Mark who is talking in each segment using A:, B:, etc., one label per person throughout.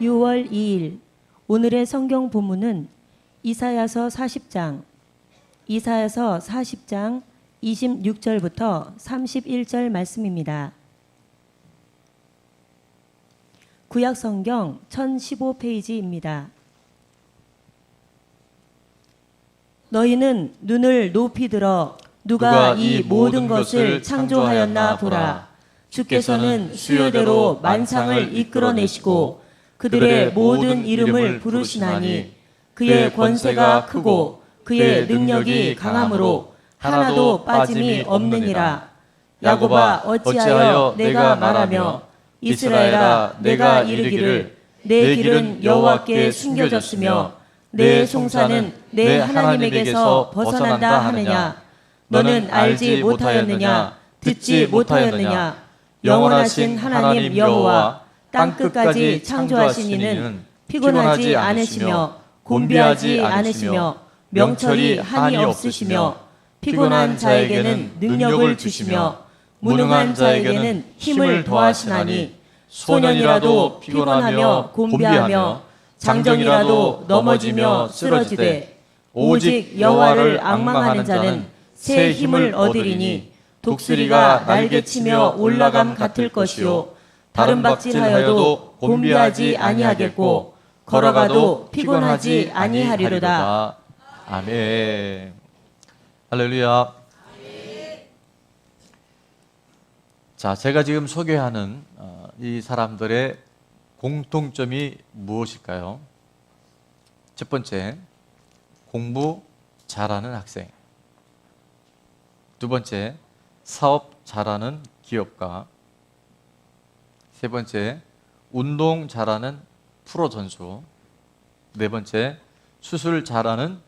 A: 6월 2일 오늘의 성경 본문은 이사야서 40장 26절부터 31절 말씀입니다. 구약 성경 1015페이지입니다. 너희는 눈을 높이 들어 누가 이 모든 것을 창조하였나 보라. 주께서는 수요대로 만상을 이끌어내시고 그들의 모든 이름을 부르시나니 그의 권세가 크고 그의 능력이 강함으로 하나도 빠짐이 없느니라. 야곱아 어찌하여 내가 말하며 이스라엘아 내가 이르기를 내 길은 여호와께 숨겨졌으며 내 송사는 내 하나님에게서 벗어난다 하느냐. 너는 알지 못하였느냐 듣지 못하였느냐. 영원하신 하나님 여호와 땅끝까지 창조하신 이는 피곤하지 않으시며 곤비하지 않으시며 명철이 한이 없으시며 피곤한 자에게는 능력을 주시며 무능한 자에게는 힘을 더하시나니 소년이라도 피곤하며 곤비하며 장정이라도 넘어지며 쓰러지되 오직 여호와를 앙망하는 자는 새 힘을 얻으리니 독수리가 날개치며 올라감 같을 것이요 다른 박질하여도 곤비하지 아니하겠고 걸어가도 피곤하지 아니하리로다.
B: 아멘. 할렐루야. 자, 제가 지금 소개하는 이 사람들의 공통점이 무엇일까요? 첫 번째, 공부 잘하는 학생. 두 번째, 사업 잘하는 기업가. 세 번째, 운동 잘하는 프로 선수. 네 번째, 수술 잘하는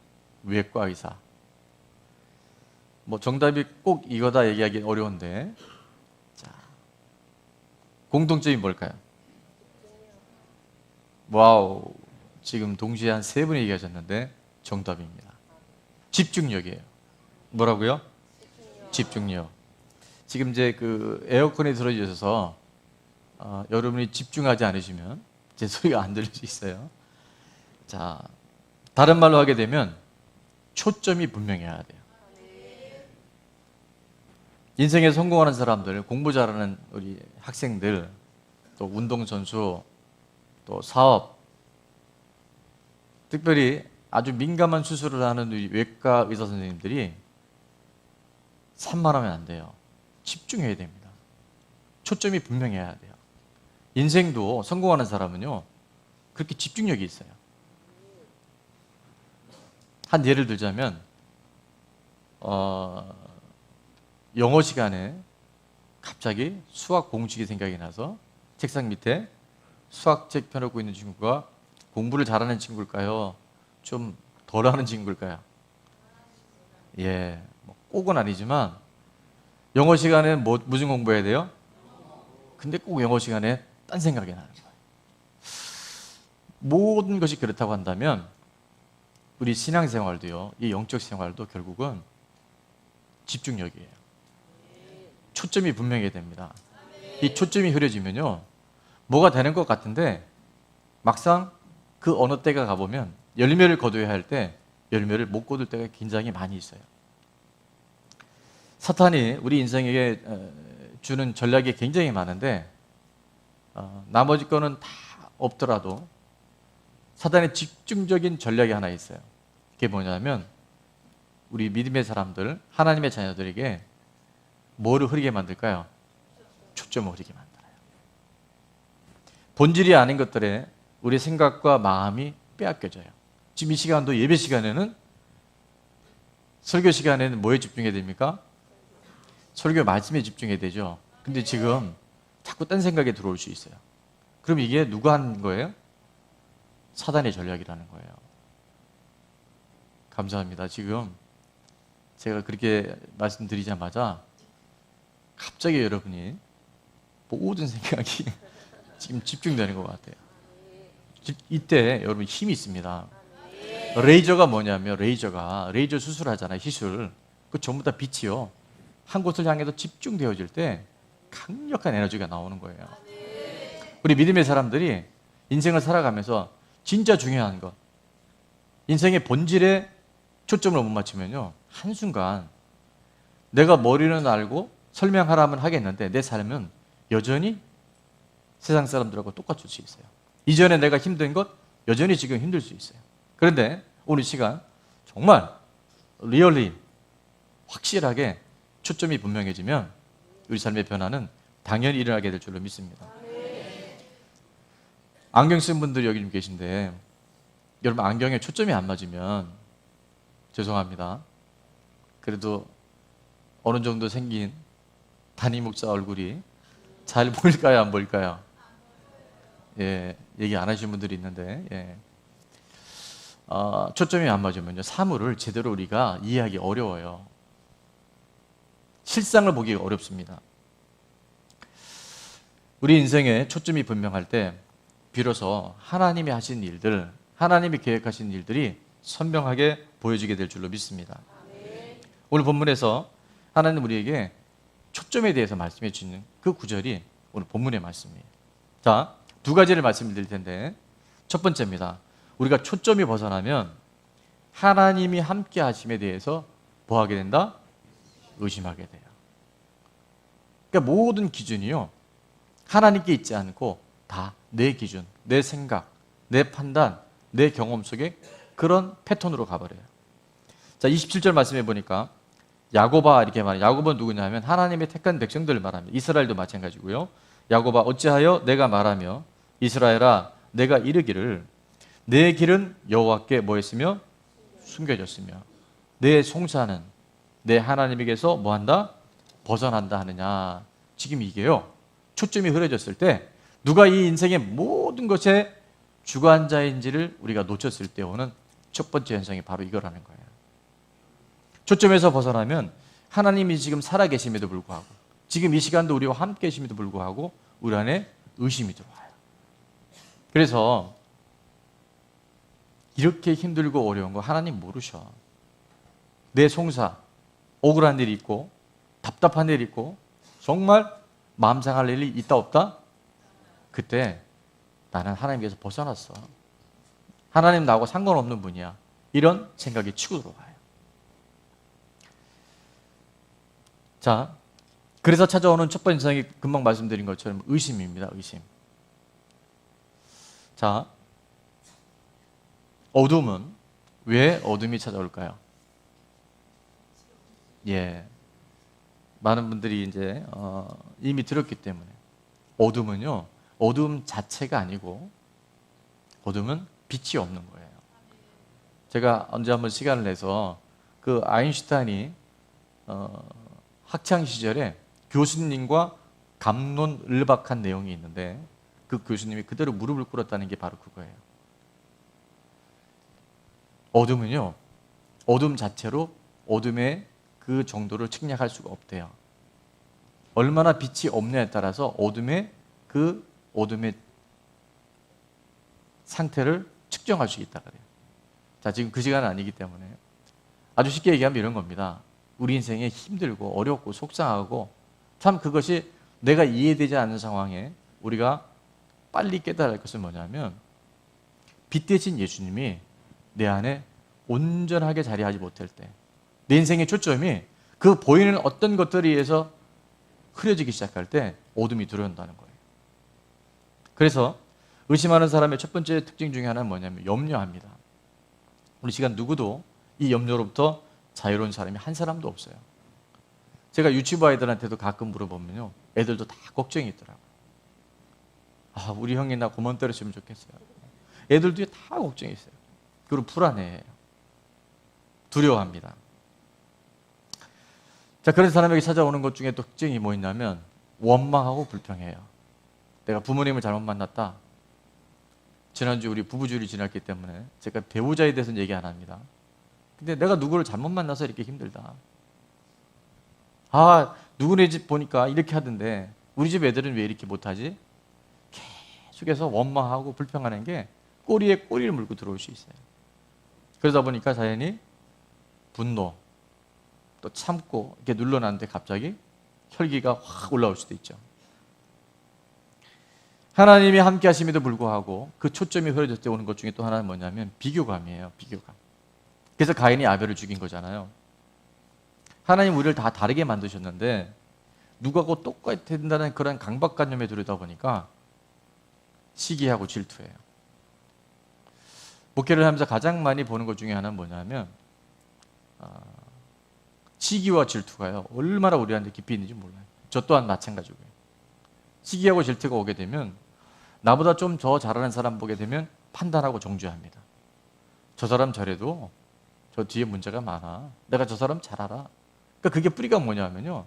B: 외과 의사. 정답이 꼭 이거다 얘기하기 어려운데, 자, 공통점이 뭘까요? 와우, 지금 동시에 한 세 분이 얘기하셨는데 정답입니다. 집중력이에요. 뭐라고요? 집중력. 지금 이제 그 에어컨이 틀어져서 여러분이 집중하지 않으시면 제 소리가 안 들릴 수 있어요. 자, 다른 말로 하게 되면 초점이 분명해야 돼요. 인생에 성공하는 사람들, 공부 잘하는 우리 학생들, 또 운동선수, 또 사업, 특별히 아주 민감한 수술을 하는 우리 외과 의사 선생님들이 산만하면 안 돼요. 집중해야 됩니다. 초점이 분명해야 돼요. 인생도 성공하는 사람은요, 그렇게 집중력이 있어요. 한 예를 들자면, 영어 시간에 갑자기 수학 공식이 생각이 나서 책상 밑에 수학책 펴놓고 있는 친구가 공부를 잘하는 친구일까요? 좀 덜하는 친구일까요? 예, 꼭은 아니지만 영어 시간에 무슨 공부해야 돼요? 근데 꼭 영어 시간에 딴 생각이 나는 거예요. 모든 것이 그렇다고 한다면 우리 신앙생활도요, 이 영적 생활도 결국은 집중력이에요. 초점이 분명해야 됩니다. 이 초점이 흐려지면요, 뭐가 되는 것 같은데 막상 그 어느 때가 가보면 열매를 거둬야 할 때 열매를 못 거둘 때가 굉장히 많이 있어요. 사탄이 우리 인생에게 주는 전략이 굉장히 많은데 나머지 거는 다 없더라도 사탄의 집중적인 전략이 하나 있어요. 그게 뭐냐면 우리 믿음의 사람들, 하나님의 자녀들에게 뭐를 흐리게 만들까요? 초점을 흐리게 만들어요. 본질이 아닌 것들에 우리 생각과 마음이 빼앗겨져요. 지금 이 시간도 예배 시간에는, 설교 시간에는 뭐에 집중해야 됩니까? 설교 말씀에 집중해야 되죠. 근데 지금 자꾸 딴 생각에 들어올 수 있어요. 그럼 이게 누가 한 거예요? 사단의 전략이라는 거예요. 감사합니다. 지금 제가 그렇게 말씀드리자마자 갑자기 여러분이 모든 생각이 지금 집중되는 것 같아요. 이때 여러분 힘이 있습니다. 레이저가 뭐냐면 레이저 수술하잖아요. 시술. 그 전부 다 빛이요, 한 곳을 향해서 집중되어질 때 강력한 에너지가 나오는 거예요. 우리 믿음의 사람들이 인생을 살아가면서 진짜 중요한 것, 인생의 본질에 초점을 못 맞추면요, 한순간 내가 머리는 알고 설명하라면 하겠는데 내 삶은 여전히 세상 사람들하고 똑같을 수 있어요. 이전에 내가 힘든 것 여전히 지금 힘들 수 있어요. 그런데 오늘 시간 정말 리얼리 확실하게 초점이 분명해지면 우리 삶의 변화는 당연히 일어나게 될 줄로 믿습니다. 안경 쓴 분들이 여기 좀 계신데 여러분 안경에 초점이 안 맞으면 죄송합니다. 그래도 어느 정도 생긴 담임 목사 얼굴이 잘 보일까요? 안 보일까요? 예, 얘기 안 하신 분들이 있는데 예. 초점이 안 맞으면요 사물을 제대로 우리가 이해하기 어려워요. 실상을 보기 어렵습니다. 우리 인생에 초점이 분명할 때 비로소 하나님이 하신 일들, 하나님이 계획하신 일들이 선명하게 보여지게 될 줄로 믿습니다. 오늘 본문에서 하나님 우리에게 초점에 대해서 말씀해 주시는 그 구절이 오늘 본문의 말씀이에요. 자, 두 가지를 말씀드릴 텐데 첫 번째입니다. 우리가 초점이 벗어나면 하나님이 함께 하심에 대해서 뭐 하게 된다? 의심하게 돼요. 그러니까 모든 기준이요 하나님께 있지 않고 다 내 기준, 내 생각, 내 판단, 내 경험 속에 그런 패턴으로 가버려요. 자, 27절 말씀해 보니까 야고바 이렇게 말해요. 야고바는 누구냐면 하나님의 택한 백성들을 말합니다. 이스라엘도 마찬가지고요. 야고바 어찌하여 내가 말하며 이스라엘아 내가 이르기를 내 길은 여호와께 뭐했으며 숨겨졌으며 내 송사는 내 하나님에게서 뭐한다? 벗어난다 하느냐. 지금 이게요 초점이 흐려졌을 때 누가 이 인생의 모든 것의 주관자인지를 우리가 놓쳤을 때 오는 첫 번째 현상이 바로 이거라는 거예요. 초점에서 벗어나면 하나님이 지금 살아계심에도 불구하고 지금 이 시간도 우리와 함께 계심에도 불구하고 우리 안에 의심이 들어와요. 그래서 이렇게 힘들고 어려운 거 하나님 모르셔. 내 송사, 억울한 일이 있고 답답한 일이 있고 정말 마음 상할 일이 있다 없다? 그때 나는 하나님께서 벗어났어. 하나님 나하고 상관없는 분이야. 이런 생각이 치고 들어와요. 자, 그래서 찾아오는 첫 번째 현상이 금방 말씀드린 것처럼 의심입니다. 의심. 자, 어둠은 왜 어둠이 찾아올까요? 예, 많은 분들이 이제 이미 들었기 때문에 어둠은요, 어둠 자체가 아니고 어둠은 빛이 없는 거예요. 제가 언제 한번 시간을 내서 그 아인슈타인이 학창 시절에 교수님과 갑론을박한 내용이 있는데 그 교수님이 그대로 무릎을 꿇었다는 게 바로 그거예요. 어둠은요, 어둠 자체로 어둠의 그 정도를 측량할 수가 없대요. 얼마나 빛이 없냐에 따라서 어둠의 상태를 측정할 수 있다 그래요. 자, 지금 그 시간은 아니기 때문에 아주 쉽게 얘기하면 이런 겁니다. 우리 인생에 힘들고 어렵고 속상하고 참 그것이 내가 이해되지 않는 상황에 우리가 빨리 깨달을 것은 뭐냐면 빛 대신 예수님이 내 안에 온전하게 자리하지 못할 때 내 인생의 초점이 그 보이는 어떤 것들에 의해서 흐려지기 시작할 때 어둠이 들어온다는 거예요. 그래서 의심하는 사람의 첫 번째 특징 중에 하나는 뭐냐면 염려합니다. 우리 시간 누구도 이 염려로부터 자유로운 사람이 한 사람도 없어요. 제가 유치부 아이들한테도 가끔 물어보면요, 애들도 다 걱정이 있더라고요. 아, 우리 형이 나 고만 때렸으면 좋겠어요. 애들도 다 걱정이 있어요. 그리고 불안해해요. 두려워합니다. 자, 그런 사람에게 찾아오는 것 중에 또 특징이 뭐 있냐면 원망하고 불평해요. 내가 부모님을 잘못 만났다. 지난주 우리 부부주일이 지났기 때문에 제가 배우자에 대해서는 얘기 안 합니다. 근데 내가 누구를 잘못 만나서 이렇게 힘들다. 아, 누구네 집 보니까 이렇게 하던데 우리 집 애들은 왜 이렇게 못하지? 계속해서 원망하고 불평하는 게 꼬리에 꼬리를 물고 들어올 수 있어요. 그러다 보니까 자연히 분노, 또 참고 이렇게 눌러놨는데 갑자기 혈기가 확 올라올 수도 있죠. 하나님이 함께 하심에도 불구하고 그 초점이 흐려질 때 오는 것 중에 또 하나는 뭐냐면 비교감이에요. 비교감. 그래서 가인이 아벨을 죽인 거잖아요. 하나님 우리를 다 다르게 만드셨는데 누구하고 똑같이 된다는 그런 강박관념에 들어다 보니까 시기하고 질투해요. 목회를 하면서 가장 많이 보는 것 중에 하나는 뭐냐면 시기와 질투가요. 얼마나 우리한테 깊이 있는지 몰라요. 저 또한 마찬가지고요. 시기하고 질투가 오게 되면 나보다 좀 더 잘하는 사람 보게 되면 판단하고 정죄합니다. 저 사람 저래도 저 뒤에 문제가 많아. 내가 저 사람 잘 알아. 그러니까 그게 뿌리가 뭐냐면요.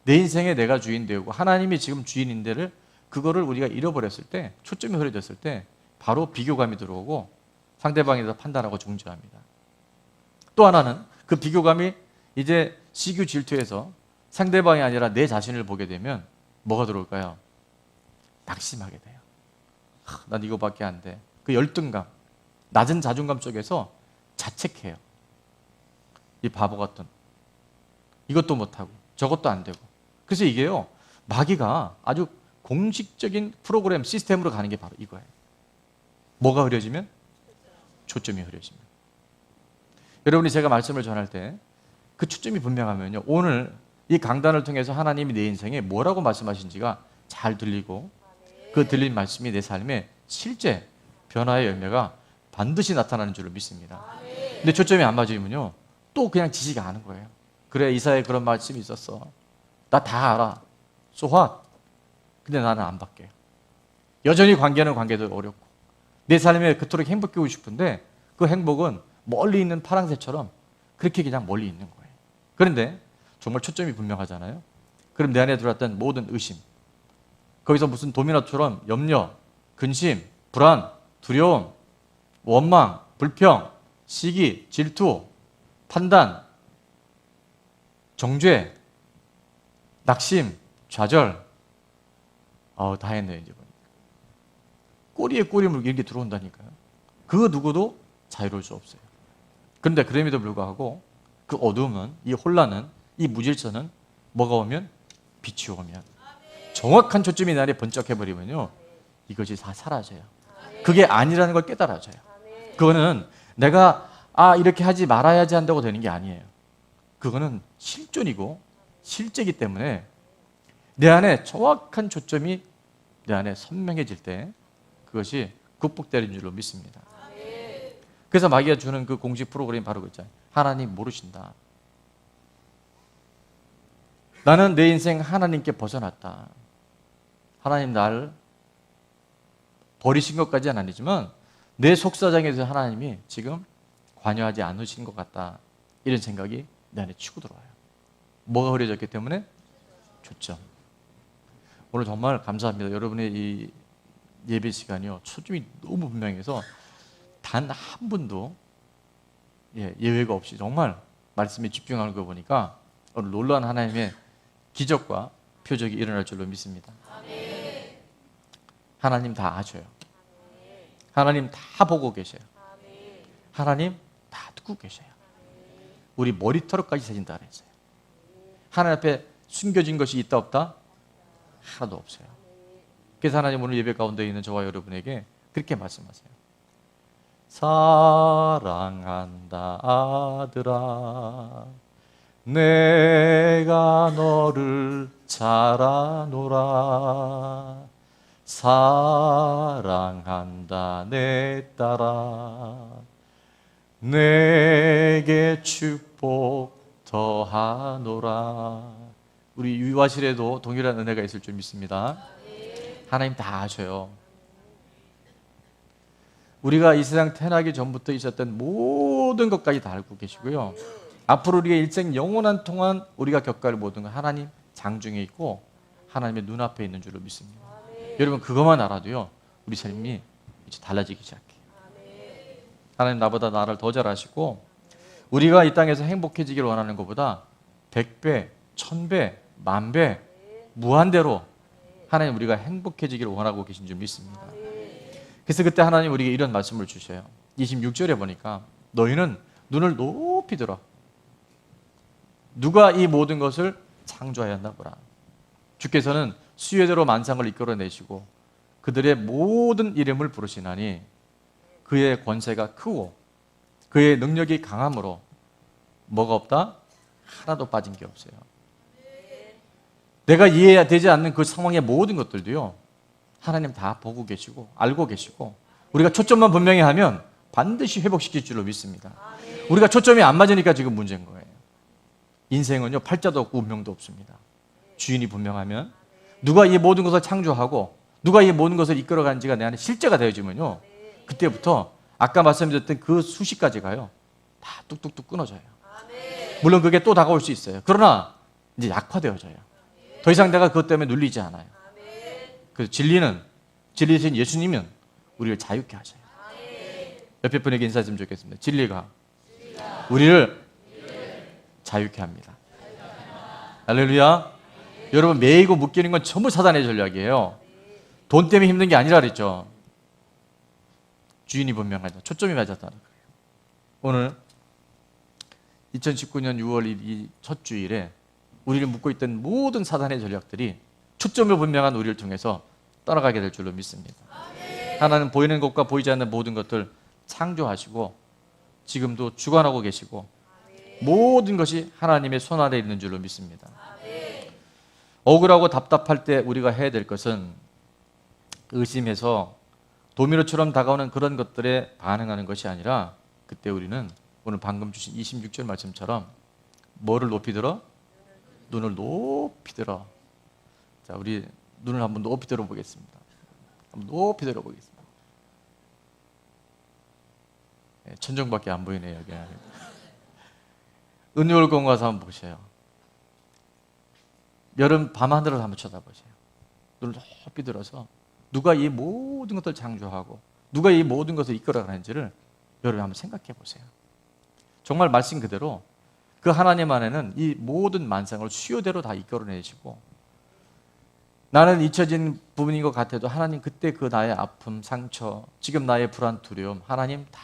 B: 내 인생에 내가 주인 되고 하나님이 지금 주인인데를 그거를 우리가 잃어버렸을 때, 초점이 흐려졌을 때 바로 비교감이 들어오고 상대방에 대해서 판단하고 정죄합니다. 또 하나는 그 비교감이 이제 시기 질투해서 상대방이 아니라 내 자신을 보게 되면 뭐가 들어올까요? 낙심하게 돼요. 난 이거밖에 안 돼. 그 열등감, 낮은 자존감 속에서 자책해요. 이 바보 같은, 이것도 못하고 저것도 안 되고. 그래서 이게요, 마귀가 아주 공식적인 프로그램 시스템으로 가는 게 바로 이거예요. 뭐가 흐려지면? 초점이 흐려지면. 여러분이 제가 말씀을 전할 때 그 초점이 분명하면요, 오늘 이 강단을 통해서 하나님이 내 인생에 뭐라고 말씀하신지가 잘 들리고 그 들린 말씀이 내 삶에 실제 변화의 열매가 반드시 나타나는 줄로 믿습니다. 근데 초점이 안 맞으면요, 또 그냥 지시가 하는 거예요. 그래, 이사에 그런 말씀이 있었어. 나 다 알아. So what? 근데 나는 안 바뀌어요. 여전히 관계는 관계도 어렵고 내 삶에 그토록 행복하고 싶은데 그 행복은 멀리 있는 파랑새처럼 그렇게 그냥 멀리 있는 거예요. 그런데 정말 초점이 분명하잖아요. 그럼 내 안에 들어왔던 모든 의심, 거기서 무슨 도미노처럼 염려, 근심, 불안, 두려움, 원망, 불평, 시기, 질투, 판단, 정죄, 낙심, 좌절, 다 했네요. 이제 보니까 꼬리에 꼬리 물고 이렇게 들어온다니까요. 그 누구도 자유로울 수 없어요. 그런데 그럼에도 불구하고 그 어두움은, 이 혼란은, 이 무질서는 뭐가 오면? 빛이 오면, 정확한 초점이 내 안에 번쩍해버리면요, 이것이 다 사라져요. 그게 아니라는 걸 깨달아져요. 그거는 내가 이렇게 하지 말아야지 한다고 되는 게 아니에요. 그거는 실존이고 실제이기 때문에 내 안에 정확한 초점이 내 안에 선명해질 때 그것이 극복되는 줄로 믿습니다. 그래서 마귀가 주는 그 공식 프로그램이 바로 그거잖아요. 하나님 모르신다. 나는 내 인생 하나님께 벗어났다. 하나님 나를 버리신 것까지는 아니지만 내 속사정에서 하나님이 지금 관여하지 않으신 것 같다. 이런 생각이 내 안에 치고 들어와요. 뭐가 흐려졌기 때문에? 초점. 오늘 정말 감사합니다. 여러분의 이 예배 시간이요, 초점이 너무 분명해서 단 한 분도 예외가 없이 정말 말씀에 집중하는 거 보니까 오늘 놀라운 하나님의 기적과 표적이 일어날 줄로 믿습니다. 하나님 다 아셔요. 하나님 다 보고 계셔요. 하나님 다 듣고 계셔요. 우리 머리털까지 세진다 그랬어요. 하나님 앞에 숨겨진 것이 있다 없다? 하나도 없어요. 그래서 하나님 오늘 예배 가운데 있는 저와 여러분에게 그렇게 말씀하세요. 사랑한다 아들아, 내가 너를 잘 아노라. 사랑한다 내 딸아, 내게 축복 더하노라. 우리 유아실에도 동일한 은혜가 있을 줄 믿습니다. 하나님 다 아셔요. 우리가 이 세상 태어나기 전부터 있었던 모든 것까지 다 알고 계시고요. 앞으로 우리의 일생 영원한 동안 우리가 겪어갈 모든 건 하나님 장중에 있고 하나님의 눈앞에 있는 줄로 믿습니다. 여러분 그것만 알아도요, 우리 삶이 이제 달라지기 시작해요. 하나님 나보다 나를 더 잘 아시고 우리가 이 땅에서 행복해지기를 원하는 것보다 100배, 1000배, 10,000배, 무한대로 하나님 우리가 행복해지기를 원하고 계신 줄 믿습니다. 그래서 그때 하나님 우리에게 이런 말씀을 주셔요. 26절에 보니까 너희는 눈을 높이 들어 누가 이 모든 것을 창조하였나 보라. 주께서는 수요대로 만상을 이끌어내시고 그들의 모든 이름을 부르시나니 그의 권세가 크고 그의 능력이 강함으로 뭐가 없다? 하나도 빠진 게 없어요. 내가 이해되지 않는 그 상황의 모든 것들도요, 하나님 다 보고 계시고 알고 계시고, 우리가 초점만 분명히 하면 반드시 회복시킬 줄로 믿습니다. 우리가 초점이 안 맞으니까 지금 문제인 거예요. 인생은요, 팔자도 없고 운명도 없습니다. 주인이 분명하면, 누가 이 모든 것을 창조하고 누가 이 모든 것을 이끌어가는지가 내 안에 실제가 되어지면요, 그때부터 아까 말씀드렸던 그 수십 가지가요 다 뚝뚝뚝 끊어져요. 물론 그게 또 다가올 수 있어요. 그러나 이제 약화되어져요. 더 이상 내가 그것 때문에 눌리지 않아요. 그래서 진리이신 예수님은 우리를 자유케 하셔요. 옆에 분에게 인사했으면 좋겠습니다. 진리가 우리를 자유케 합니다. 할렐루야. 여러분, 매이고 묶이는 건 전부 사단의 전략이에요. 돈 때문에 힘든 게 아니라 그랬죠. 주인이 분명하다. 초점이 맞았다는 거예요. 오늘 2019년 6월 2일 첫 주일에 우리를 묶고 있던 모든 사단의 전략들이 초점이 분명한 우리를 통해서 떠나가게 될 줄로 믿습니다. 하나님 보이는 것과 보이지 않는 모든 것들 창조하시고 지금도 주관하고 계시고 모든 것이 하나님의 손 아래에 있는 줄로 믿습니다. 억울하고 답답할 때 우리가 해야 될 것은 의심해서 도미노처럼 다가오는 그런 것들에 반응하는 것이 아니라, 그때 우리는 오늘 방금 주신 26절 말씀처럼 뭐를 높이 들어? 눈을 높이 들어. 자, 우리 눈을 한번 높이 들어 보겠습니다. 한번 높이 들어 보겠습니다. 네, 천정밖에 안 보이네요, 여기. 은율공 가서 한번 보세요. 여름 밤하늘을 한번 쳐다보세요. 눈을 높이 들어서 누가 이 모든 것을 창조하고 누가 이 모든 것을 이끌어가는지를 여러분 한번 생각해 보세요. 정말 말씀 그대로 그 하나님 안에는 이 모든 만상을 수요대로 다 이끌어내시고, 나는 잊혀진 부분인 것 같아도 하나님 그때 그 나의 아픔, 상처, 지금 나의 불안, 두려움 하나님 다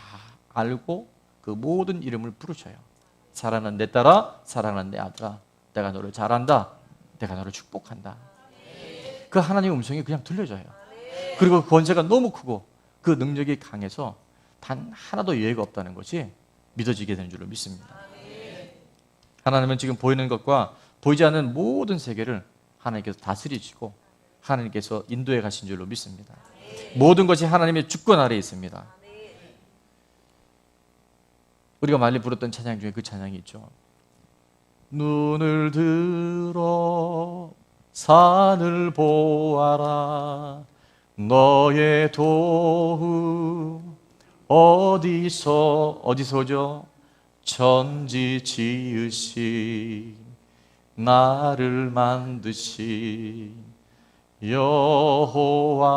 B: 알고 그 모든 이름을 부르셔요. 사랑하는 내 딸아, 사랑하는 내 아들아, 내가 너를 잘한다, 내가 너를 축복한다. 그 하나님의 음성이 그냥 들려져요. 그리고 그 권세가 너무 크고 그 능력이 강해서 단 하나도 예외가 없다는 것이 믿어지게 되는 줄로 믿습니다. 하나님은 지금 보이는 것과 보이지 않는 모든 세계를 하나님께서 다스리시고 하나님께서 인도해 가신 줄로 믿습니다. 모든 것이 하나님의 주권 아래에 있습니다. 우리가 많이 부르던 찬양 중에 그 찬양이 있죠. 눈을 들어 산을 보아라, 너의 도움 어디서죠? 천지 지으신 나를 만드신 여호와께로.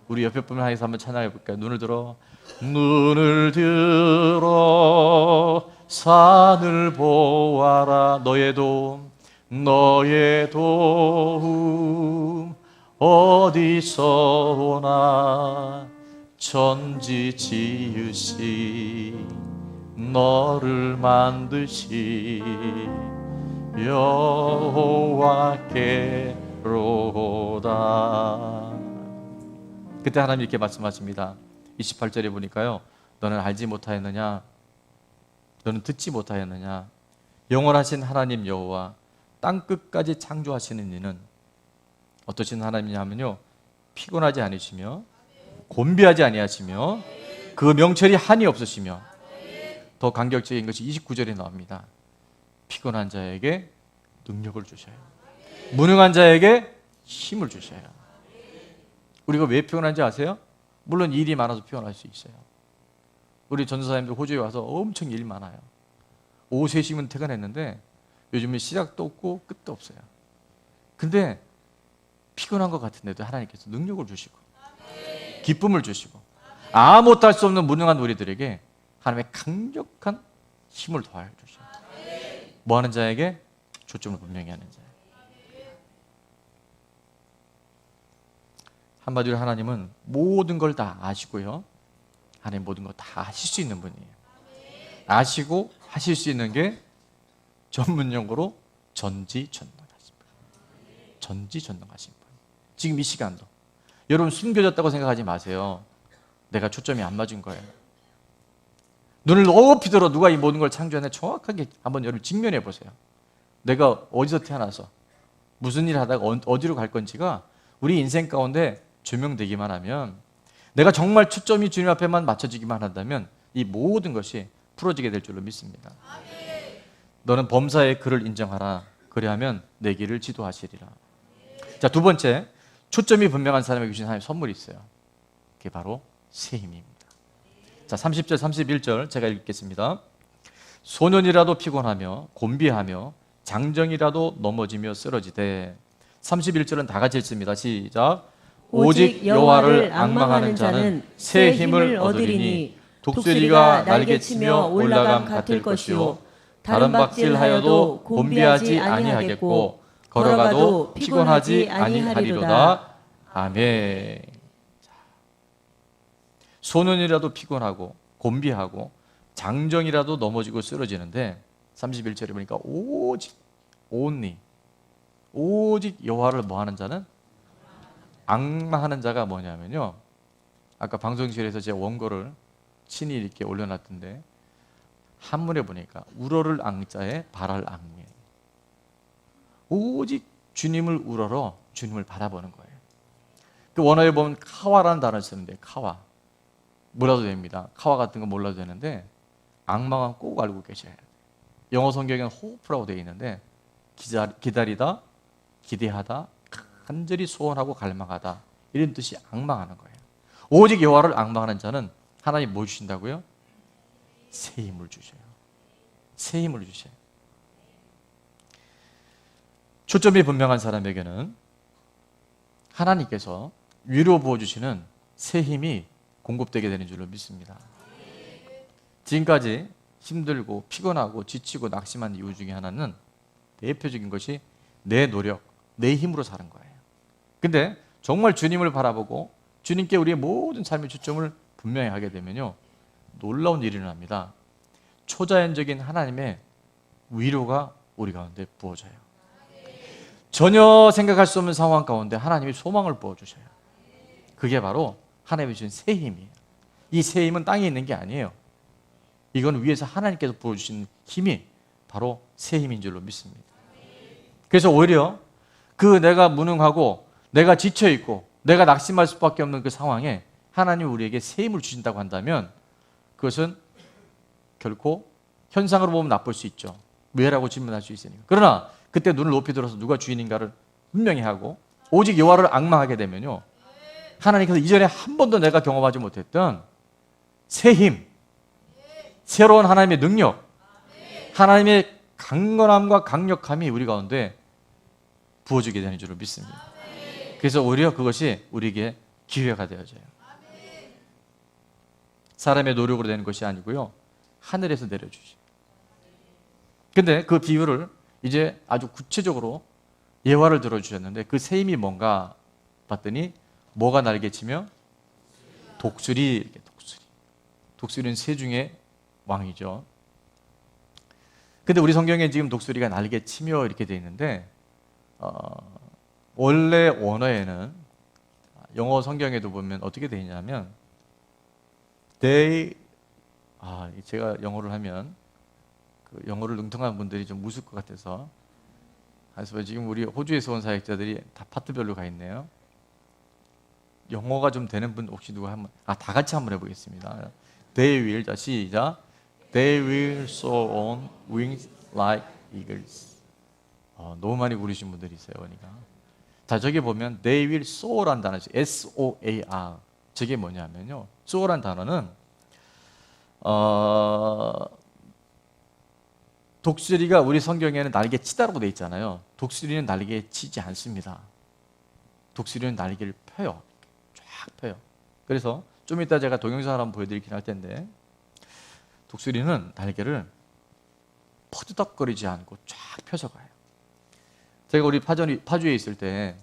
B: 우리 옆에 분을 향해서 한번 찬양해 볼까요? 눈을 들어 산을 보아라, 너의 도움 어디서 오나, 천지 지으신 너를 만드신 여호와께로다. 그때 하나님 이렇게 말씀하십니다. 28절에 보니까요, 너는 알지 못하였느냐, 너는 듣지 못하였느냐, 영원하신 하나님 여호와 땅 끝까지 창조하시는 이는 어떠신 하나님이냐면요, 피곤하지 않으시며 곤비하지 아니하시며 그 명철이 한이 없으시며, 더 감격적인 것이 29절에 나옵니다. 피곤한 자에게 능력을 주셔요. 무능한 자에게 힘을 주셔요. 우리가 왜 피곤한지 아세요? 물론 일이 많아서 피곤할 수 있어요. 우리 전도사님들 호주에 와서 엄청 일 많아요. 오후 3시면 퇴근했는데 요즘은 시작도 없고 끝도 없어요. 근데 피곤한 것 같은데도 하나님께서 능력을 주시고 기쁨을 주시고 아무것도 할 수 없는 무능한 우리들에게 하나님의 강력한 힘을 더하여 주셔요. 뭐 하는 자에게? 초점을 분명히 하는 자. 한마디로 하나님은 모든 걸 다 아시고요, 하나님 모든 거 다 하실 수 있는 분이에요. 아시고 하실 수 있는 게 전문용어로 전지전능하신 분. 전지전능하신 분. 지금 이 시간도. 여러분 숨겨졌다고 생각하지 마세요. 내가 초점이 안 맞은 거예요. 눈을 높이 들어 누가 이 모든 걸 창조했나 정확하게 한번 여러분 직면해 보세요. 내가 어디서 태어나서 무슨 일을 하다가 어디로 갈 건지가 우리 인생 가운데 조명되기만 하면, 내가 정말 초점이 주님 앞에만 맞춰지기만 한다면 이 모든 것이 풀어지게 될 줄로 믿습니다. 너는 범사의 그를 인정하라. 그리하면 내 길을 지도하시리라. 자, 두 번째, 초점이 분명한 사람에게 주신 하나님의 선물이 있어요. 그게 바로 새 힘입니다. 자, 30절 31절 제가 읽겠습니다. 소년이라도 피곤하며 곤비하며 장정이라도 넘어지며 쓰러지되. 31절은 다 같이 읽습니다. 시작. 오직 여호와를 앙망하는 자는 새 힘을 얻으리니 독수리가 날개치며 올라감 같을 것이요 다른 박질하여도 곤비하지 아니하겠고 걸어가도 피곤하지 아니하리로다. 아멘. 소년이라도 피곤하고 곤비하고 장정이라도 넘어지고 쓰러지는데 31절에 보니까 오직 여호와를 뭐하는 자는, 앙망하는 자가 뭐냐면요, 아까 방송실에서 제 원고를 친히 이렇게 올려놨던데 한문에 보니까 우러를 앙자에 발할 앙이에요. 오직 주님을 우러러 주님을 바라보는 거예요. 그 원어에 보면 카와라는 단어를 쓰는데, 카와 몰라도 됩니다. 카와 같은 거 몰라도 되는데 앙망은 꼭 알고 계셔야 돼요. 영어 성경에는 호프라고 되어 있는데 기다리다, 기대하다, 간절히 소원하고 갈망하다, 이런 뜻이 앙망하는 거예요. 오직 여호와를 앙망하는 자는 하나님 뭐 주신다고요? 새 힘을 주셔요. 새 힘을 주셔요. 초점이 분명한 사람에게는 하나님께서 위로 부어주시는 새 힘이 공급되게 되는 줄로 믿습니다. 지금까지 힘들고 피곤하고 지치고 낙심한 이유 중에 하나는 대표적인 것이 내 노력, 내 힘으로 사는 거예요. 근데 정말 주님을 바라보고 주님께 우리의 모든 삶의 초점을 분명히 하게 되면요, 놀라운 일이 일어납니다. 초자연적인 하나님의 위로가 우리 가운데 부어져요. 전혀 생각할 수 없는 상황 가운데 하나님이 소망을 부어주셔요. 그게 바로 하나님이 주신 새 힘이에요. 이 새 힘은 땅에 있는 게 아니에요. 이건 위에서 하나님께서 부어주신 힘이 바로 새 힘인 줄로 믿습니다. 그래서 오히려 그 내가 무능하고 내가 지쳐있고 내가 낙심할 수밖에 없는 그 상황에 하나님이 우리에게 새 힘을 주신다고 한다면 그것은 결코 현상으로 보면 나쁠 수 있죠. 왜라고 질문할 수 있으니까. 그러나 그때 눈을 높이 들어서 누가 주인인가를 분명히 하고 오직 여호와를 앙망하게 되면요, 하나님께서 이전에 한 번도 내가 경험하지 못했던 새 힘, 새로운 하나님의 능력, 하나님의 강건함과 강력함이 우리 가운데 부어지게 되는 줄을 믿습니다. 그래서 오히려 그것이 우리에게 기회가 되어져요. 사람의 노력으로 되는 것이 아니고요, 하늘에서 내려주시. 근데 그 비유를 이제 아주 구체적으로 예화를 들어주셨는데 그 새 힘이 뭔가 봤더니 뭐가 날개치며? 독수리. 독수리는 새 중에 왕이죠. 근데 우리 성경에 지금 독수리가 날개치며 이렇게 되어 있는데 원래 원어에는, 영어 성경에도 보면 어떻게 되어 있냐면 제가 영어를 하면 그 영어를 능통한 분들이 좀 무술 것 같아서, 그래서 지금 우리 호주에서 온 사역자들이 다 파트별로 가 있네요. 영어가 좀 되는 분 혹시 누가 한번 다 같이 한번 해보겠습니다. They will, 자 시작. They will soar on wings like eagles. 너무 많이 부르신 분들이 있어요, 그러니까. 자, 저기 보면 They will soar란 단어, S-O-A-R. 저게 뭐냐면요, soar란 단어는 독수리가 우리 성경에는 날개 치다라고 돼 있잖아요. 독수리는 날개 치지 않습니다. 독수리는 날개를 펴요. 쫙 펴요. 그래서 좀 이따 제가 동영상을 한번 보여드리긴 할 텐데, 독수리는 날개를 퍼드덕거리지 않고 쫙 펴서 가요. 제가 우리 파주에 있을 때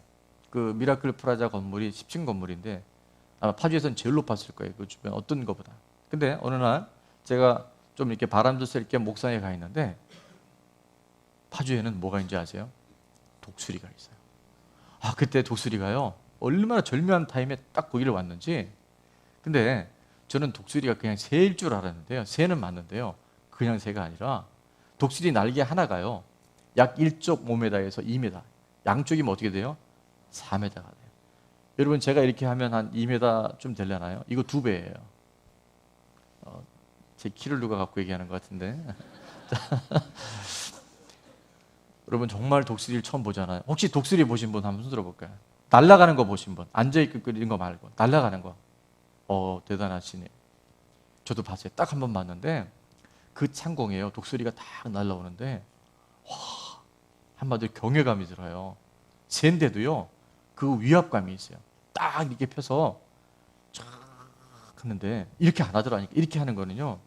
B: 그 미라클 프라자 건물이 10층 건물인데 아마 파주에서는 제일 높았을 거예요. 그 주변 어떤 것보다. 근데 어느 날 제가 좀 이렇게 바람도 쐴 겸 목상에 가 있는데 파주에는 뭐가 있는지 아세요? 독수리가 있어요. 그때 독수리가요, 얼마나 절묘한 타임에 딱 거기를 왔는지. 근데 저는 독수리가 그냥 새일 줄 알았는데요. 새는 맞는데요. 그냥 새가 아니라 독수리 날개 하나가요. 약 1.5m에서 2m. 양쪽이면 어떻게 돼요? 4m가 돼요. 여러분 제가 이렇게 하면 한 2m 좀 되려나요? 이거 2배예요. 제 키를 누가 갖고 얘기하는 것 같은데. 여러분 정말 독수리를 처음 보잖아요. 혹시 독수리 보신 분 한번 손 들어볼까요? 날아가는 거 보신 분. 앉아있고 끓이는 거 말고 날아가는 거. 대단하시네. 저도 봤어요. 딱 한 번 봤는데 그 창공이에요. 독수리가 딱 날아오는데 와, 한마디로 경외감이 들어요. 새인데도요. 그 위압감이 있어요. 딱 이렇게 펴서 쫙 하는데 이렇게 안 하더라니까. 이렇게 하는 거는요.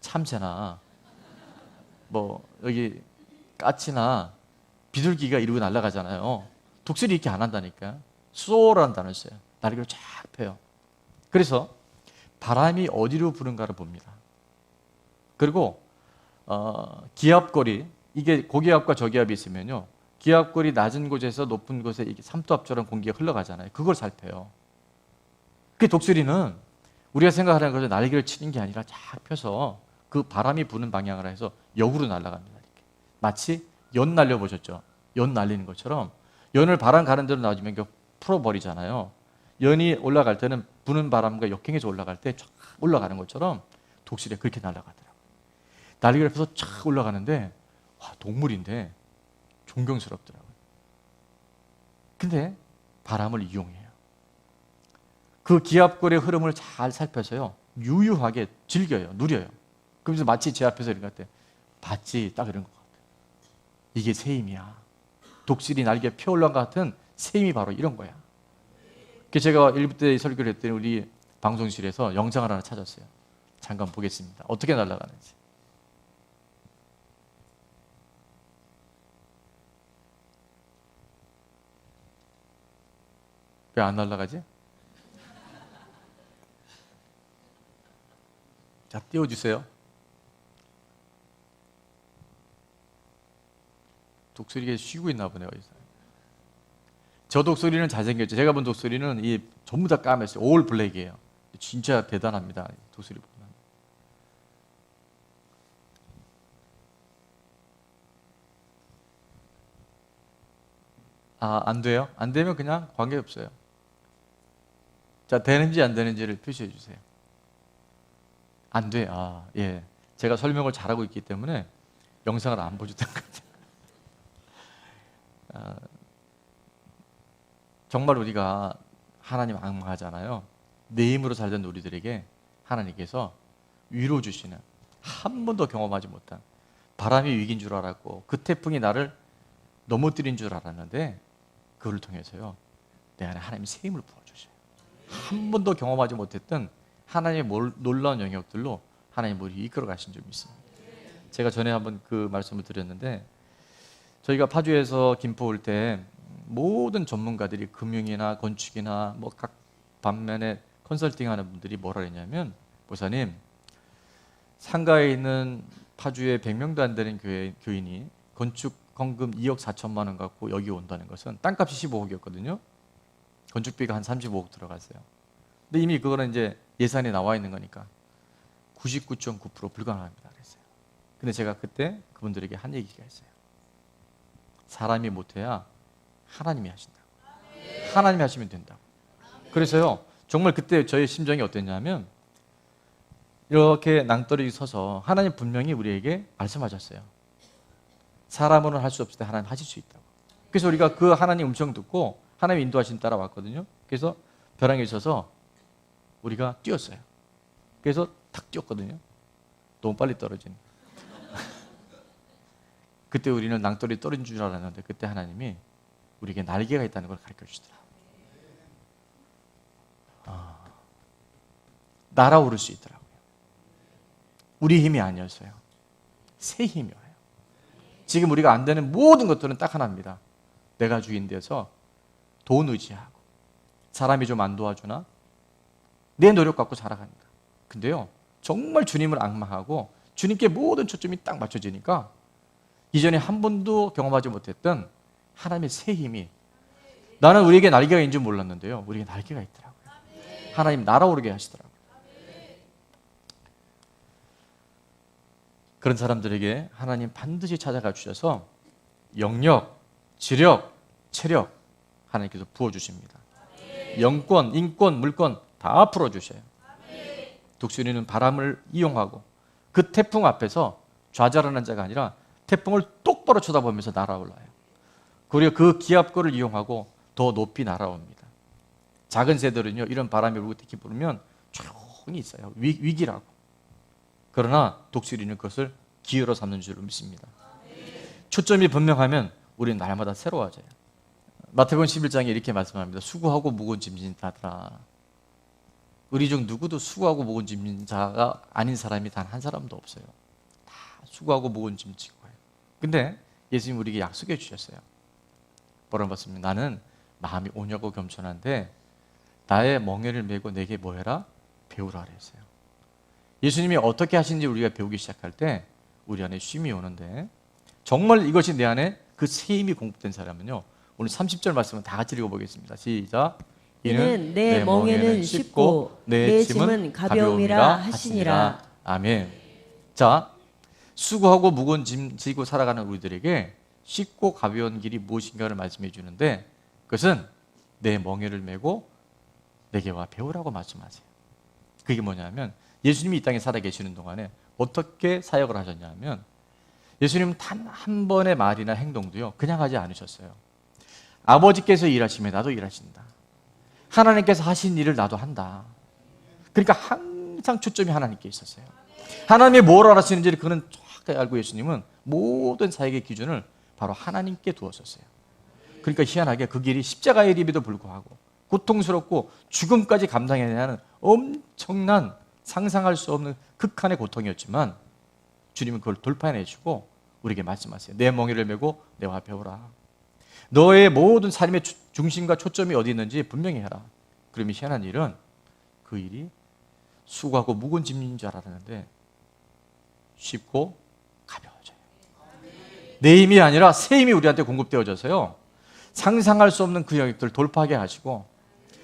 B: 참새나 뭐 여기 까치나 비둘기가 이러고 날아가잖아요. 독수리 이렇게 안 한다니까. 쏘라는 단어를 써요. 날개를 쫙 펴요. 그래서 바람이 어디로 부는가를 봅니다. 그리고 기압골이 이게 고기압과 저기압이 있으면요. 기압골이 낮은 곳에서 높은 곳에 이게 삼투압처럼 공기가 흘러가잖아요. 그걸 살펴요. 그 독수리는 우리가 생각하는 것은 날개를 치는 게 아니라 쫙 펴서 그 바람이 부는 방향으로 해서 역으로 날아갑니다. 이렇게. 마치 연 날려보셨죠? 연 날리는 것처럼 연을 바람 가는 대로 놔주면 풀어버리잖아요. 연이 올라갈 때는 부는 바람과 역행해서 올라갈 때 쫙 올라가는 것처럼 독수리가 그렇게 날아가더라고요. 날개를 펴서 쫙 올라가는데 와, 동물인데 존경스럽더라고요. 근데 바람을 이용해요. 그 기압골의 흐름을 잘 살펴서요. 유유하게 즐겨요. 누려요. 그러면서 마치 제 앞에서 이런 것 같아요. 봤지? 딱 이런 것 같아요. 이게 새 힘이야. 독수리 날개 펴 올라간 것 같은 새 힘이 바로 이런 거야. 그래서 제가 1부 때 설교를 했더니 우리 방송실에서 영상을 하나 찾았어요. 잠깐 보겠습니다. 어떻게 날아가는지. 왜 안 날아가지? 자, 띄워주세요. 독수리가 쉬고 있나 보네요. 저 독수리는 잘생겼죠. 제가 본 독수리는 이 전부 다 까맸어요. 올 블랙이에요. 진짜 대단합니다. 독수리 보면. 안 돼요? 안 되면 그냥 관계없어요. 자, 되는지 안 되는지를 표시해 주세요. 안 돼. 예. 제가 설명을 잘하고 있기 때문에 영상을 안 보여줬던 것 같아요. 정말 우리가 하나님 악망하잖아요. 내 힘으로 살던 우리들에게 하나님께서 위로 주시는 한 번도 경험하지 못한 바람이 위기인 줄 알았고 그 태풍이 나를 넘어뜨린 줄 알았는데 그걸 통해서요. 내 안에 하나님이 새 힘을 부어주셔요. 한 번도 경험하지 못했던 하나님의 놀라운 영역들로 하나님 우리 이끌어 가신 점이 있습니다. 제가 전에 한번 그 말씀을 드렸는데 저희가 파주에서 김포 올 때 모든 전문가들이 금융이나 건축이나 뭐 각 반면에 컨설팅하는 분들이 뭐라 했냐면 목사님 상가에 있는 파주에 100명도 안 되는 교인이 건축 헌금 2억 4천만 원 갖고 여기 온다는 것은 땅값이 15억이었거든요. 건축비가 한 35억 들어갔어요. 근데 이미 그거는 이제 예산이 나와 있는 거니까 99.9% 불가능합니다 그랬어요. 근데 제가 그때 그분들에게 한 얘기가 있어요. 사람이 못해야 하나님이 하신다고. 하나님이 하시면 된다고. 그래서요 정말 그때 저의 심정이 어땠냐면 이렇게 낭떠러지 서서 하나님 분명히 우리에게 말씀하셨어요. 사람으로는 할 수 없을 때 하나님 하실 수 있다고. 그래서 우리가 그 하나님 음성 듣고 하나님 인도하신 따라 왔거든요. 그래서 벼랑에 서서 우리가 뛰었어요. 그래서 탁 뛰었거든요. 너무 빨리 떨어지는. 그때 우리는 낭떠러지 떨어진 줄 알았는데 그때 하나님이 우리에게 날개가 있다는 걸 가르쳐 주시더라. 날아오를 수 있더라고요. 우리 힘이 아니었어요. 새 힘이 와요. 지금 우리가 안 되는 모든 것들은 딱 하나입니다. 내가 주인 되어서 돈 의지하고 사람이 좀 안 도와주나 내 노력 갖고 살아갑니다. 근데요 정말 주님을 앙망하고 주님께 모든 초점이 딱 맞춰지니까 이전에 한 번도 경험하지 못했던 하나님의 새 힘이 나는 우리에게 날개가 있는 줄 몰랐는데요. 우리에게 날개가 있더라고요. 하나님 날아오르게 하시더라고요. 그런 사람들에게 하나님 반드시 찾아가 주셔서 영역, 지력, 체력 하나님께서 부어주십니다. 영권, 인권, 물권 다 풀어주셔요. 독수리는 바람을 이용하고 그 태풍 앞에서 좌절하는 자가 아니라 태풍을 똑바로 쳐다보면서 날아올라요. 그리고 그 기압골을 이용하고 더 높이 날아옵니다. 작은 새들은요, 이런 바람이 불고 특히 부르면 조용히 있어요. 위기라고. 그러나 독수리는 그것을 기회로 삼는 줄로 믿습니다. 초점이 분명하면 우리는 날마다 새로워져요. 마태복음 11장에 이렇게 말씀합니다. 수고하고 무거운 짐진 자들아. 우리 중 누구도 수고하고 무거운 짐진 자가 아닌 사람이 단 한 사람도 없어요. 다 수고하고 무거운 짐 지고 가요. 근데 예수님 우리에게 약속해 주셨어요. 뭐라고 말씀입니다. 나는 마음이 온유하고 겸손한데 나의 멍에를 메고 내게 뭐 해라? 배우라 그랬어요. 예수님이 어떻게 하시는지 우리가 배우기 시작할 때 우리 안에 쉼이 오는데, 정말 이것이 내 안에 그 새 힘이 공급된 사람은요, 오늘 30절 말씀은 다 같이 읽어보겠습니다. 시작.
A: 이는 내 멍에는 쉽고 내 짐은 가벼움이라 하시니라.
B: 아멘. 자, 수고하고 무거운 짐 지고 살아가는 우리들에게 쉽고 가벼운 길이 무엇인가를 말씀해 주는데, 그것은 내 멍에를 메고 내게 와 배우라고 말씀하세요. 그게 뭐냐면, 예수님이 이 땅에 살아 계시는 동안에 어떻게 사역을 하셨냐면, 예수님은 단 한 번의 말이나 행동도요 그냥 하지 않으셨어요. 아버지께서 일하시면 나도 일하신다. 하나님께서 하신 일을 나도 한다. 그러니까 항상 초점이 하나님께 있었어요. 하나님이 뭘 알았시는지를 그는 정확하게 알고, 예수님은 모든 사역의 기준을 바로 하나님께 두었었어요. 그러니까 희한하게 그 길이 십자가의 일임에도 불구하고 고통스럽고 죽음까지 감당해야 하는 엄청난 상상할 수 없는 극한의 고통이었지만, 주님은 그걸 돌파해내시고 우리에게 말씀하세요. 내 멍에를 메고 내와 배우라. 너의 모든 삶의 중심과 초점이 어디 있는지 분명히 해라. 그러면 희한한 일은 그 일이 수고하고 무거운 짐인 줄 알았는데 쉽고 가벼워져요. 내 힘이 아니라 새 힘이 우리한테 공급되어져서요, 상상할 수 없는 그 영역들을 돌파하게 하시고,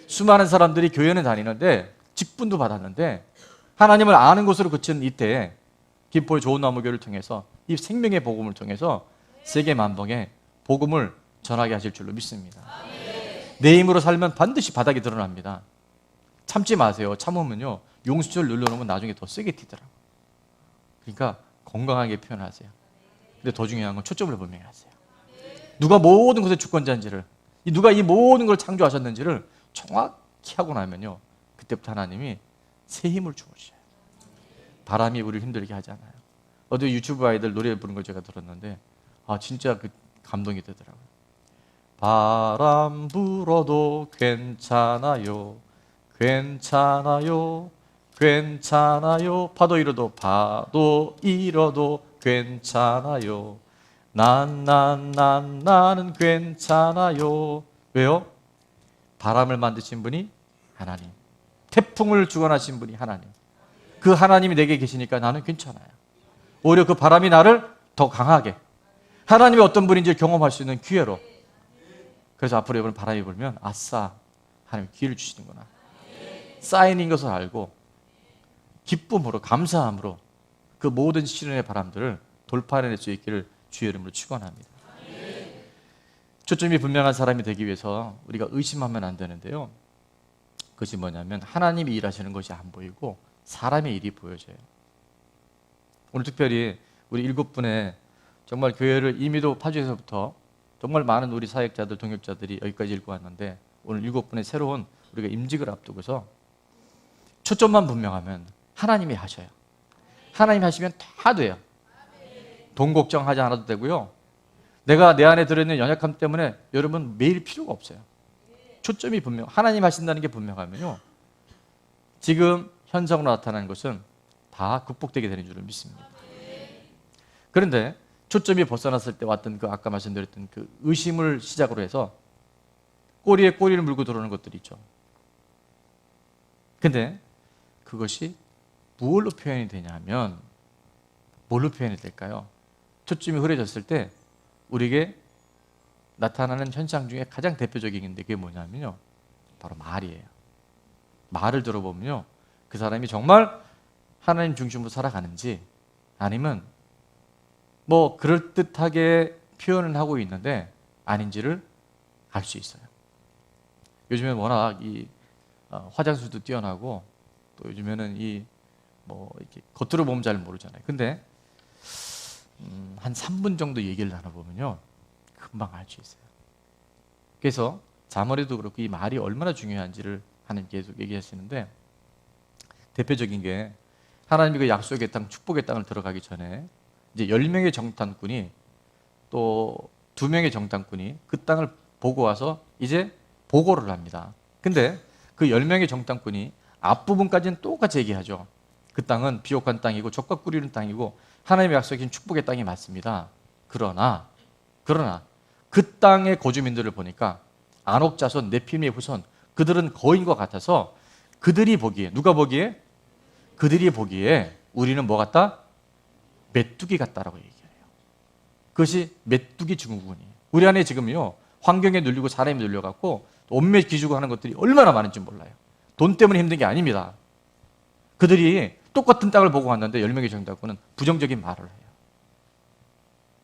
B: 수많은 사람들이 교회는 다니는데 직분도 받았는데 하나님을 아는 것으로 그친 이때에 김포의 좋은 나무교회를 통해서 이 생명의 복음을 통해서 세계 만방에 복음을 전하게 하실 줄로 믿습니다. 내 힘으로 살면 반드시 바닥이 드러납니다. 참지 마세요. 참으면요 용수철 눌러놓으면 나중에 더 세게 튀더라고요. 그러니까 건강하게 표현하세요. 근데 더 중요한 건 초점을 분명히 하세요. 누가 모든 것의 주권자인지를, 누가 이 모든 걸 창조하셨는지를 정확히 하고 나면요, 그때부터 하나님이 새 힘을 주어주셔요. 바람이 우리를 힘들게 하지 않아요. 어디 유튜브 아이들 노래 부르는 걸 제가 들었는데 진짜 그 감동이 되더라고요. 바람 불어도 괜찮아요, 괜찮아요, 괜찮아요. 파도 일어도 파도 일어도 괜찮아요. 나는 괜찮아요. 왜요? 바람을 만드신 분이 하나님, 태풍을 주관하신 분이 하나님. 그 하나님이 내게 계시니까 나는 괜찮아요. 오히려 그 바람이 나를 더 강하게, 하나님이 어떤 분인지 경험할 수 있는 기회로. 그래서 앞으로 여러분 바람이 불면 아싸, 하나님 기회를 주시는구나, 사인인 것을 알고 기쁨으로, 감사함으로 그 모든 시련의 바람들을 돌파해낼 수 있기를 주의 이름으로 축원합니다. 초점이 분명한 사람이 되기 위해서 우리가 의심하면 안 되는데요, 그것이 뭐냐면 하나님이 일하시는 것이 안 보이고 사람의 일이 보여져요. 오늘 특별히 우리 7분의 정말 교회를 이미도 파주에서부터 정말 많은 우리 사역자들, 동역자들이 여기까지 읽고 왔는데, 오늘 7분의 새로운 우리가 임직을 앞두고서 초점만 분명하면 하나님이 하셔요. 하나님이 하시면 다 돼요. 돈 걱정하지 않아도 되고요, 내가 내 안에 들어있는 연약함 때문에 여러분 매일 필요가 없어요. 초점이 분명, 하나님 하신다는 게 분명하면요, 지금 현상으로 나타나는 것은 다 극복되게 되는 줄을 믿습니다. 그런데 초점이 벗어났을 때 왔던 그 아까 말씀드렸던 그 의심을 시작으로 해서 꼬리에 꼬리를 물고 들어오는 것들이 있죠. 근데 그것이 무엇로 표현이 되냐면, 뭘로 표현이 될까요? 초점이 흐려졌을 때 우리에게 나타나는 현상 중에 가장 대표적인 게 그게 뭐냐면요, 바로 말이에요. 말을 들어보면요, 그 사람이 정말 하나님 중심으로 살아가는지 아니면 뭐 그럴듯하게 표현을 하고 있는데 아닌지를 알 수 있어요. 요즘에 워낙 이 화장술도 뛰어나고 또 요즘에는 이 뭐 이렇게 겉으로 보면 잘 모르잖아요. 근데 한 3분 정도 얘기를 나눠보면요, 금방 알 수 있어요. 그래서 잠언에도 그렇고 이 말이 얼마나 중요한지를 하나님 계속 얘기하시는데, 대표적인 게 하나님이 그 약속의 땅, 축복의 땅을 들어가기 전에 이제 10명의 정탐꾼이 또 2명의 정탐꾼이 그 땅을 보고 와서 이제 보고를 합니다. 근데 그 10명의 정탐꾼이 앞부분까지는 똑같이 얘기하죠. 그 땅은 비옥한 땅이고 적과 꿀이는 땅이고 하나님의 약속인 축복의 땅이 맞습니다. 그러나 그 땅의 거주민들을 보니까 안옥 자손, 네피림의 후손, 그들은 거인과 같아서 그들이 보기에, 누가 보기에? 그들이 보기에 우리는 뭐 같다? 메뚜기 같다라고 얘기해요. 그것이 메뚜기 증후군이에요. 우리 안에 지금요, 환경에 눌리고 사람이 눌려갖고 온매 기주고 하는 것들이 얼마나 많은지 몰라요. 돈 때문에 힘든 게 아닙니다. 그들이 똑같은 땅을 보고 왔는데 10명의 정탐꾼은 부정적인 말을 해요.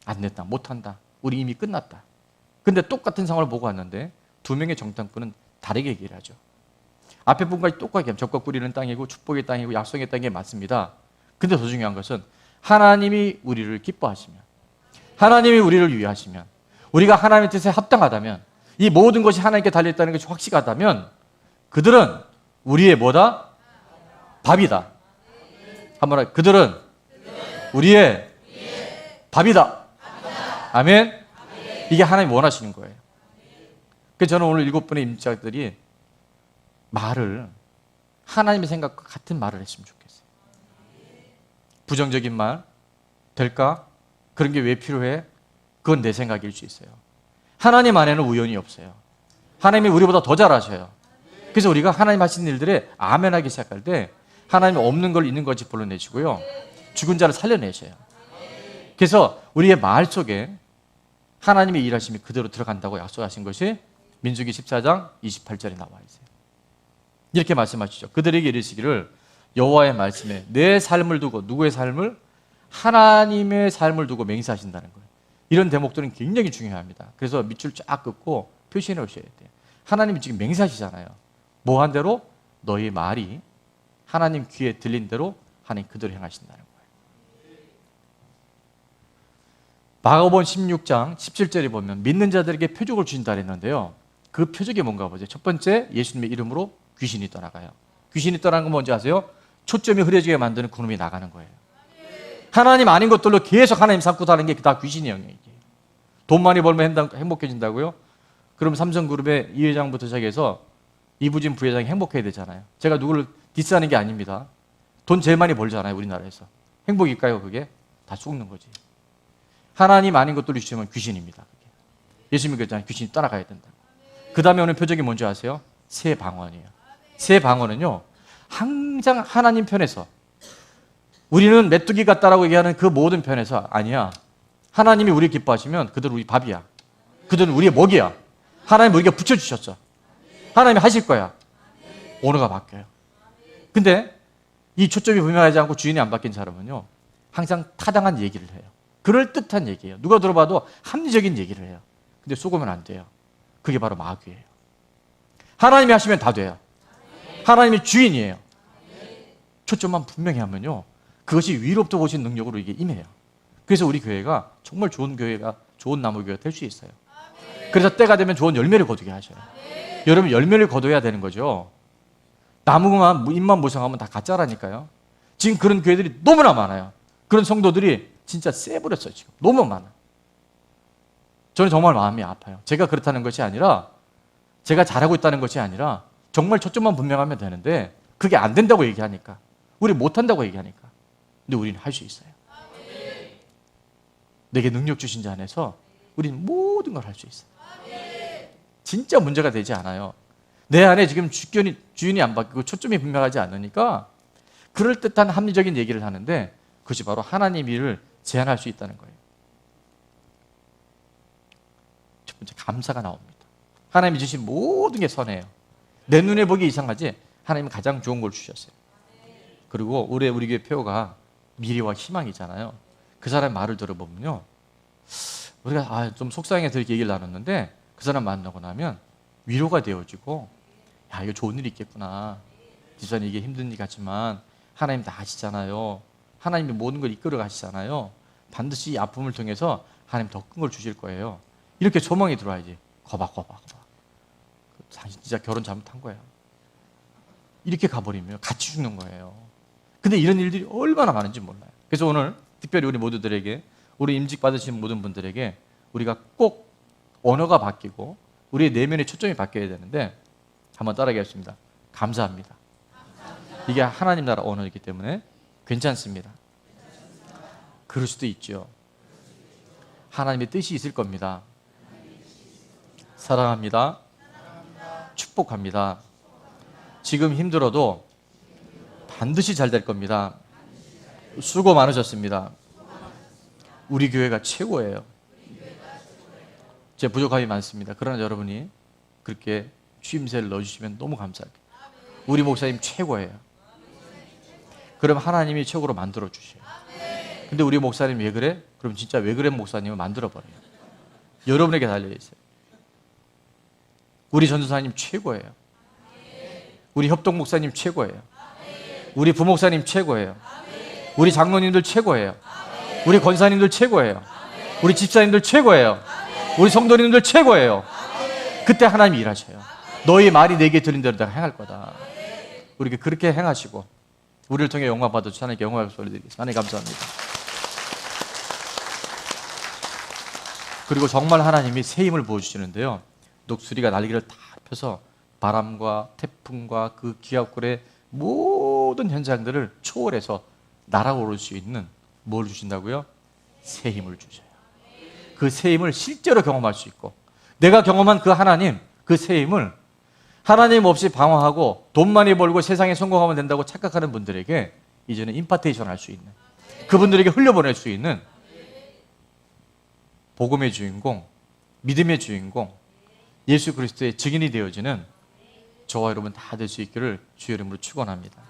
B: 안 됐다, 못한다, 우리 이미 끝났다. 근데 똑같은 상황을 보고 왔는데 2명의 정탐꾼은 다르게 얘기를 하죠. 앞에 분까지 똑같게 하면 적과 꿀이는 땅이고 축복의 땅이고 약속의 땅이 맞습니다. 근데 더 중요한 것은 하나님이 우리를 기뻐하시면, 하나님이 우리를 위하시면, 우리가 하나님의 뜻에 합당하다면, 이 모든 것이 하나님께 달려있다는 것이 확실하다면 그들은 우리의 뭐다? 밥이다. 한번 하자. 그들은 우리의 밥이다. 아멘. 이게 하나님이 원하시는 거예요. 그래서 저는 오늘 7분의 임자들이 말을 하나님의 생각과 같은 말을 했으면 좋겠어요. 부정적인 말 될까? 그런 게 왜 필요해? 그건 내 생각일 수 있어요. 하나님 안에는 우연이 없어요. 하나님이 우리보다 더 잘하셔요. 그래서 우리가 하나님 하신 일들에 아멘하기 시작할 때 하나님이 없는 걸 있는 것이 불러내시고요, 죽은 자를 살려내셔요. 그래서 우리의 말 속에 하나님의 일하심이 그대로 들어간다고 약속하신 것이 민수기 14장 28절에 나와 있어요. 이렇게 말씀하시죠. 그들에게 이르시기를 여호와의 말씀에 내 삶을 두고, 누구의 삶을? 하나님의 삶을 두고 맹세하신다는 거예요. 이런 대목들은 굉장히 중요합니다. 그래서 밑줄 쫙 긋고 표시해 놓으셔야 돼요. 하나님이 지금 맹세하시잖아요. 뭐 한 대로? 너희 말이 하나님 귀에 들린 대로 하나님 그대로 행하신다는 거예요. 마가복음 16장 17절에 보면 믿는 자들에게 표적을 주신다 그랬는데요, 그 표적이 뭔가 보죠. 첫 번째, 예수님의 이름으로 귀신이 떠나가요. 귀신이 떠나는 건 뭔지 아세요? 초점이 흐려지게 만드는 그놈이 나가는 거예요. 하나님 아닌 것들로 계속 하나님 삼고 사는 게 다 귀신의 영역이에요. 돈 많이 벌면 행복해진다고요? 그럼 삼성그룹의 이 회장부터 시작해서 이부진 부회장이 행복해야 되잖아요. 제가 누구를 디스하는 게 아닙니다. 돈 제일 많이 벌잖아요, 우리나라에서. 행복일까요, 그게? 다 속는 거지. 하나님 아닌 것들로 주시면 귀신입니다. 그게. 예수님이 그랬잖아요. 귀신이 떠나가야 된다. 그 다음에 오는 표적이 뭔지 아세요? 새 방언이에요. 새 방언은요, 항상 하나님 편에서, 우리는 메뚜기 같다라고 얘기하는 그 모든 편에서 아니야. 하나님이 우리 기뻐하시면 그들은 우리 밥이야. 그들은 우리의 먹이야. 하나님 우리에게 붙여주셨어. 하나님이 하실 거야. 언어가 바뀌어요. 근데 이 초점이 분명하지 않고 주인이 안 바뀐 사람은요, 항상 타당한 얘기를 해요. 그럴듯한 얘기예요. 누가 들어봐도 합리적인 얘기를 해요. 근데 속으면 안 돼요. 그게 바로 마귀예요. 하나님이 하시면 다 돼요. 하나님이 주인이에요. 초점만 분명히 하면요, 그것이 위로부터 오신 능력으로 이게 임해요. 그래서 우리 교회가 정말 좋은 교회가, 좋은 나무 교회가 될 수 있어요. 그래서 때가 되면 좋은 열매를 거두게 하셔요. 여러분, 열매를 거둬야 되는 거죠. 나무만 잎만 무성하면 다 가짜라니까요. 지금 그런 교회들이 너무나 많아요. 그런 성도들이 진짜 쎄버렸어요. 지금 너무 많아. 저는 정말 마음이 아파요. 제가 그렇다는 것이 아니라, 제가 잘하고 있다는 것이 아니라 정말 초점만 분명하면 되는데 그게 안 된다고 얘기하니까, 우리 못한다고 얘기하니까. 근데 우리는 할 수 있어요. 내게 능력 주신 자 안에서 우리는 모든 걸 할 수 있어요. 진짜 문제가 되지 않아요. 내 안에 지금 주인이 안 바뀌고 초점이 분명하지 않으니까 그럴듯한 합리적인 얘기를 하는데 그것이 바로 하나님 일을 제한할 수 있다는 거예요. 번째 감사가 나옵니다. 하나님이 주신 모든 게 선해요. 내 눈에 보기 이상하지 하나님은 가장 좋은 걸 주셨어요. 그리고 올해 우리 교회 표어가 미래와 희망이잖아요. 그 사람 말을 들어보면요, 우리가 좀 속상해서 이렇게 얘기를 나눴는데 그 사람 만나고 나면 위로가 되어지고, 야, 이거 좋은 일이 있겠구나. 집사님 이게 힘든 일 같지만 하나님 다 아시잖아요. 하나님이 모든 걸 이끌어 가시잖아요. 반드시 이 아픔을 통해서 하나님 더 큰 걸 주실 거예요. 이렇게 소망이 들어와야지. 거봐. 당신 진짜 결혼 잘못한 거야. 이렇게 가버리면 같이 죽는 거예요. 근데 이런 일들이 얼마나 많은지 몰라요. 그래서 오늘 특별히 우리 모두들에게, 우리 임직 받으신 모든 분들에게 우리가 꼭 언어가 바뀌고 우리의 내면의 초점이 바뀌어야 되는데, 한번 따라하겠습니다. 감사합니다. 이게 하나님 나라 언어이기 때문에 괜찮습니다. 그럴 수도 있죠. 하나님의 뜻이 있을 겁니다. 사랑합니다. 축복합니다. 지금 힘들어도 반드시 잘 될 겁니다. 수고 많으셨습니다. 우리 교회가 최고예요. 제 부족함이 많습니다. 그러나 여러분이 그렇게 추임새를 넣어주시면 너무 감사합니다. 우리 목사님 최고예요. 그럼 하나님이 최고로 만들어 주셔요. 근데 우리 목사님 왜 그래? 그럼 진짜 왜 그래 목사님을 만들어 버려요. 여러분에게 달려 있어요. 우리 전도사님 최고예요. 우리 협동 목사님 최고예요. 우리 부목사님 최고예요. 우리 장로님들 최고예요. 우리 권사님들 최고예요. 우리 집사님들 최고예요. 우리 성도님들 최고예요. 그때 하나님이 일하셔요. 너희 말이 내게 들린 대로 내가 행할 거다. 우리에게 그렇게 행하시고 우리를 통해 영광 받아주셔서 하나님께 영광을 돌려드리겠습니다. 하나님 감사합니다. 그리고 정말 하나님이 새 힘을 부어주시는데요, 녹수리가 날개를 다 펴서 바람과 태풍과 그 기압골의 모든 현장들을 초월해서 날아오를 수 있는 뭘 주신다고요? 새 힘을 주셔요. 그 새 힘을 실제로 경험할 수 있고, 내가 경험한 그 하나님, 그 새 힘을 하나님 없이 방황하고 돈 많이 벌고 세상에 성공하면 된다고 착각하는 분들에게 이제는 임파테이션 할 수 있는, 그분들에게 흘려보낼 수 있는 복음의 주인공, 믿음의 주인공, 예수 그리스도의 증인이 되어지는 저와 여러분 다 될 수 있기를 주의 이름으로 축원합니다.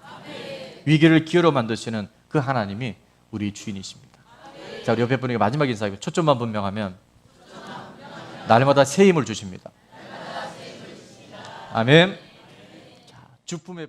B: 위기를 기회로 만드시는 그 하나님이 우리 주인이십니다. 자, 우리 옆에 분에게 마지막 인사하고 초점만 분명하면 날마다 새 힘을 주십니다. 아멘. 자, 주품의